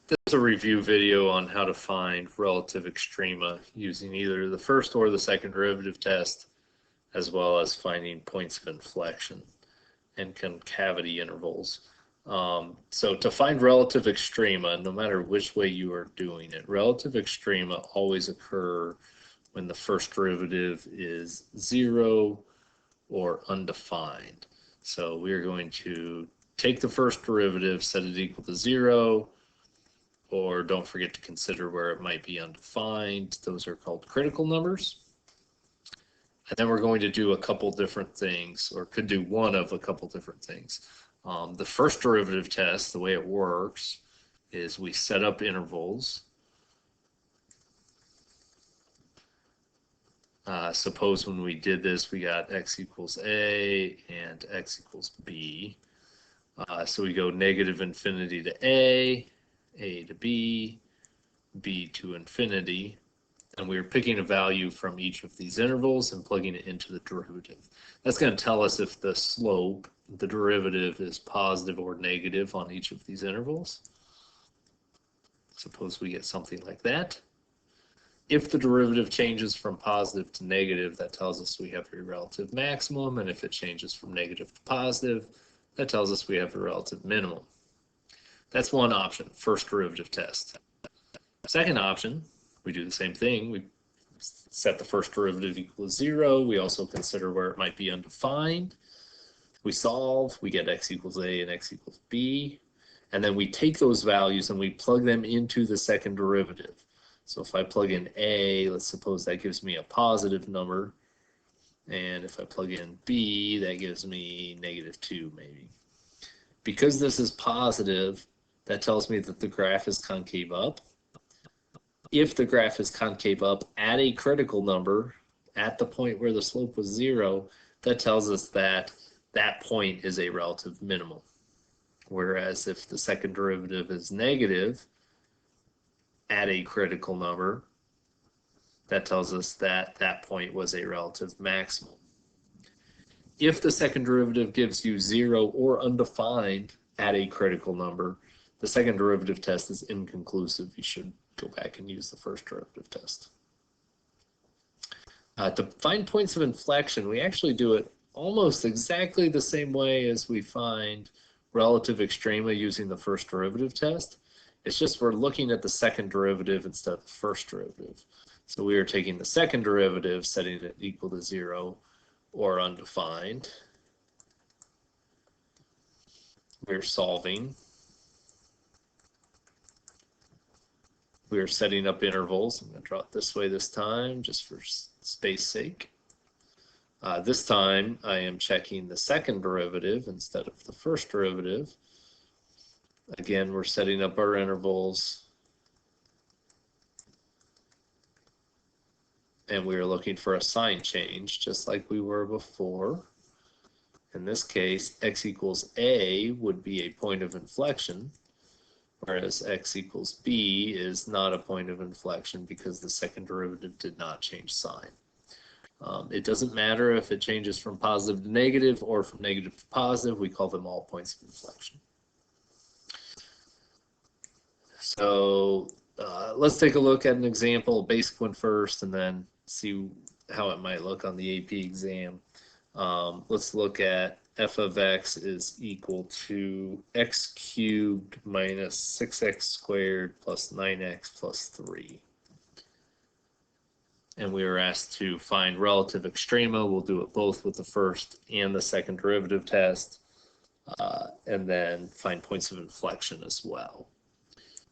This is a review video on how to find relative extrema using either the first or the second derivative test, as well as finding points of inflection and concavity intervals. So to find relative extrema, no matter which way you are doing it, relative extrema always occur when the first derivative is 0 or undefined. So we are going to take the first derivative, set it equal to 0, or don't forget to consider where it might be undefined. Those are called critical numbers. And then we're going to do a couple different things, or could do one of a couple different things. The first derivative test, the way it works, is we set up intervals. Suppose when we did this, we got x equals a and x equals b. So we go negative infinity to a to b, b to infinity, and we're picking a value from each of these intervals and plugging it into the derivative. That's going to tell us if the slope, the derivative, is positive or negative on each of these intervals. Suppose we get something like that. If the derivative changes from positive to negative, that tells us we have a relative maximum, and if it changes from negative to positive, that tells us we have a relative minimum. That's one option, first derivative test. Second option, we do the same thing. We set the first derivative equal to 0. We also consider where it might be undefined. We solve, we get x equals a and x equals b. And then we take those values and we plug them into the second derivative. So if I plug in a, let's suppose that gives me a positive number. And if I plug in b, that gives me -2 maybe. Because this is positive, that tells me that the graph is concave up. If the graph is concave up at a critical number, at the point where the slope was 0, that tells us that that point is a relative minimum. Whereas if the second derivative is negative at a critical number, that tells us that that point was a relative maximum. If the second derivative gives you 0 or undefined at a critical number, the second derivative test is inconclusive. You should go back and use the first derivative test. To find points of inflection, we actually do it almost exactly the same way as we find relative extrema using the first derivative test. It's just we're looking at the second derivative instead of the first derivative. So we are taking the second derivative, setting it equal to 0 or undefined. We're solving. We are setting up intervals. I'm going to draw it this way this time, just for space sake. This time, I am checking the second derivative instead of the first derivative. Again, we're setting up our intervals. And we are looking for a sign change, just like we were before. In this case, x equals a would be a point of inflection, whereas x equals b is not a point of inflection because the second derivative did not change sign. It doesn't matter if it changes from positive to negative or from negative to positive. We call them all points of inflection. So let's take a look at an example, a basic one first, and then see how it might look on the AP exam. Let's look at f of x is equal to x cubed minus 6x squared plus 9x plus 3. And we were asked to find relative extrema. We'll do it both with the first and the second derivative test, and then find points of inflection as well.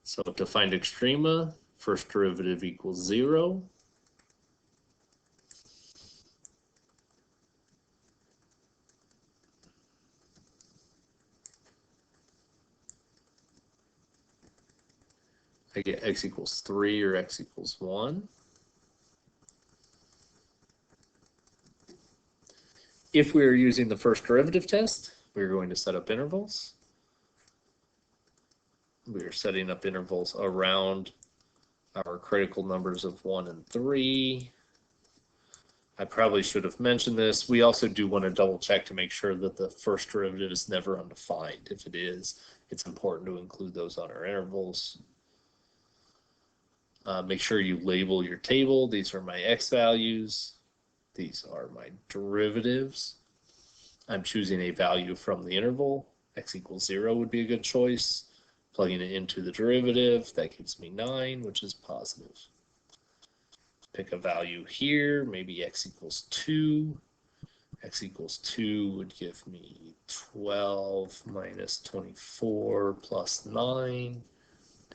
So to find extrema, first derivative equals 0. I get x equals 3 or x equals 1. If we are using the first derivative test, we're going to set up intervals. We are setting up intervals around our critical numbers of 1 and 3. I probably should have mentioned this. We also do want to double check to make sure that the first derivative is never undefined. If it is, it's important to include those on our intervals. Make sure you label your table. These are my x values. These are my derivatives. I'm choosing a value from the interval. X equals 0 would be a good choice. Plugging it into the derivative, that gives me 9, which is positive. Pick a value here, maybe x equals 2. X equals 2 would give me 12 minus 24 plus 9,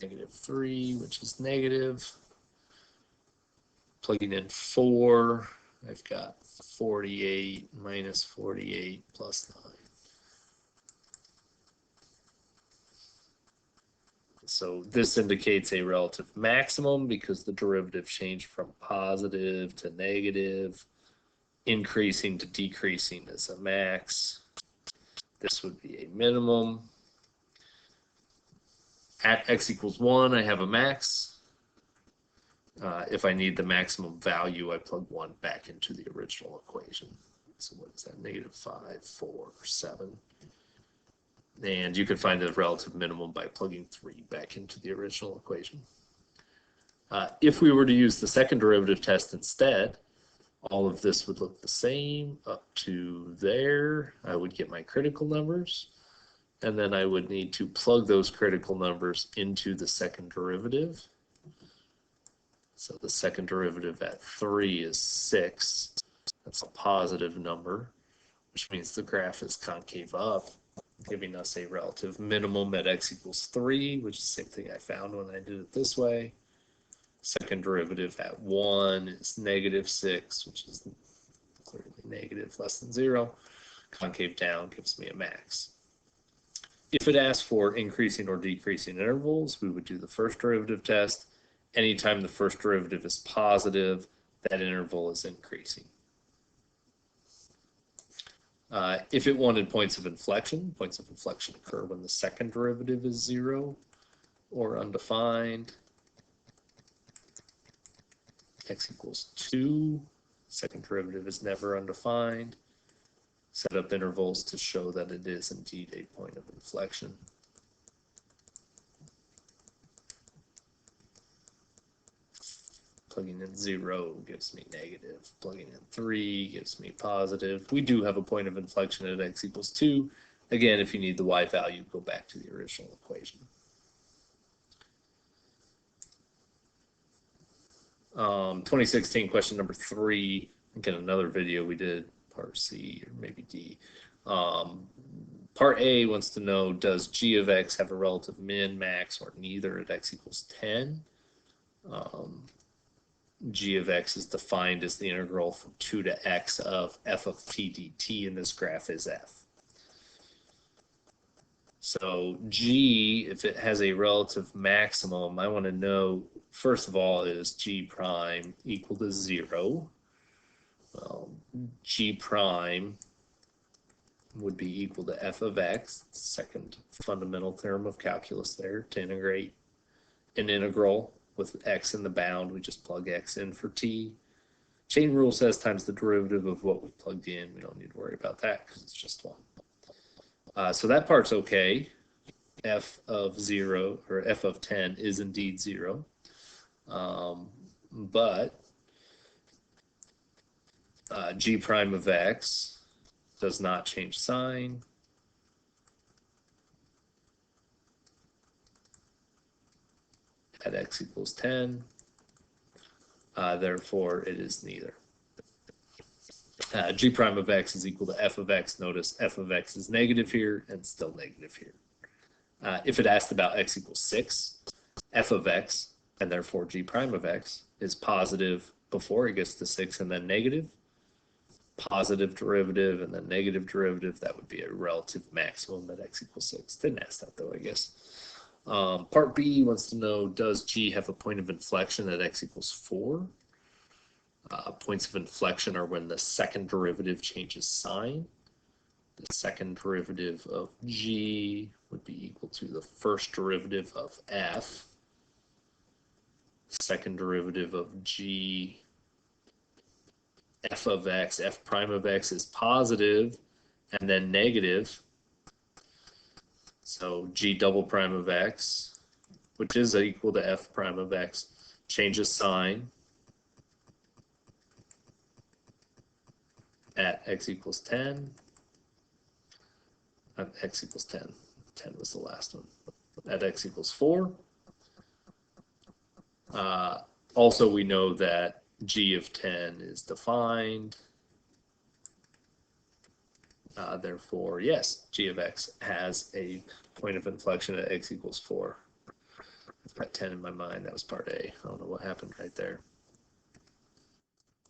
negative 3, which is negative. Plugging in 4, I've got 48 minus 48 plus 9. So this indicates a relative maximum because the derivative changed from positive to negative. Increasing to decreasing is a max. This would be a minimum. At x equals 1, I have a max. If I need the maximum value, I plug 1 back into the original equation. So what is that? Negative 5, 4, 7. And you can find the relative minimum by plugging 3 back into the original equation. If we were to use the second derivative test instead, all of this would look the same up to there. I would get my critical numbers, and then I would need to plug those critical numbers into the second derivative. So the second derivative at 3 is 6. That's a positive number, which means the graph is concave up, giving us a relative minimum at x equals 3, which is the same thing I found when I did it this way. Second derivative at 1 is negative 6, which is clearly negative, less than 0. Concave down gives me a max. If it asks for increasing or decreasing intervals, we would do the first derivative test. Anytime the first derivative is positive, that interval is increasing. If it wanted points of inflection occur when the second derivative is 0 or undefined. X equals 2, second derivative is never undefined. Set up intervals to show that it is indeed a point of inflection. Plugging in 0 gives me negative. Plugging in 3 gives me positive. We do have a point of inflection at x equals 2. Again, if you need the y value, go back to the original equation. 2016 question number 3. Again, another video we did, part C or maybe D. Part A wants to know, does g of x have a relative min, max, or neither at x equals 10? G of x is defined as the integral from 2 to x of f of t dt, and this graph is f. So g, if it has a relative maximum, I want to know, first of all, is g prime equal to 0? Well, g prime would be equal to f of x, second fundamental theorem of calculus there. To integrate an integral with x in the bound, we just plug x in for t. Chain rule says times the derivative of what we plugged in. We don't need to worry about that because it's just 1. So that part's okay. F of 0 or f of 10 is indeed 0. But g prime of x does not change sign. At x equals 10. Therefore, it is neither. G prime of x is equal to f of x. Notice f of x is negative here and still negative here. If it asked about x equals 6, f of x, and therefore g prime of x, is positive before it gets to 6 and then negative. Positive derivative and then negative derivative, that would be a relative maximum at x equals 6. Didn't ask that though, I guess. Part B wants to know, does g have a point of inflection at x equals 4? Points of inflection are when the second derivative changes sign. The second derivative of g would be equal to the first derivative of f. Second derivative of g, f of x, f prime of x is positive and then negative. So g double prime of x, which is equal to f prime of x, changes sign at x equals 10. X equals 10. 10 was the last one. At x equals 4. Also, we know that g of 10 is defined. Therefore, yes, g of x has a point of inflection at x equals 4. I've got 10 in my mind. That was part A. I don't know what happened right there.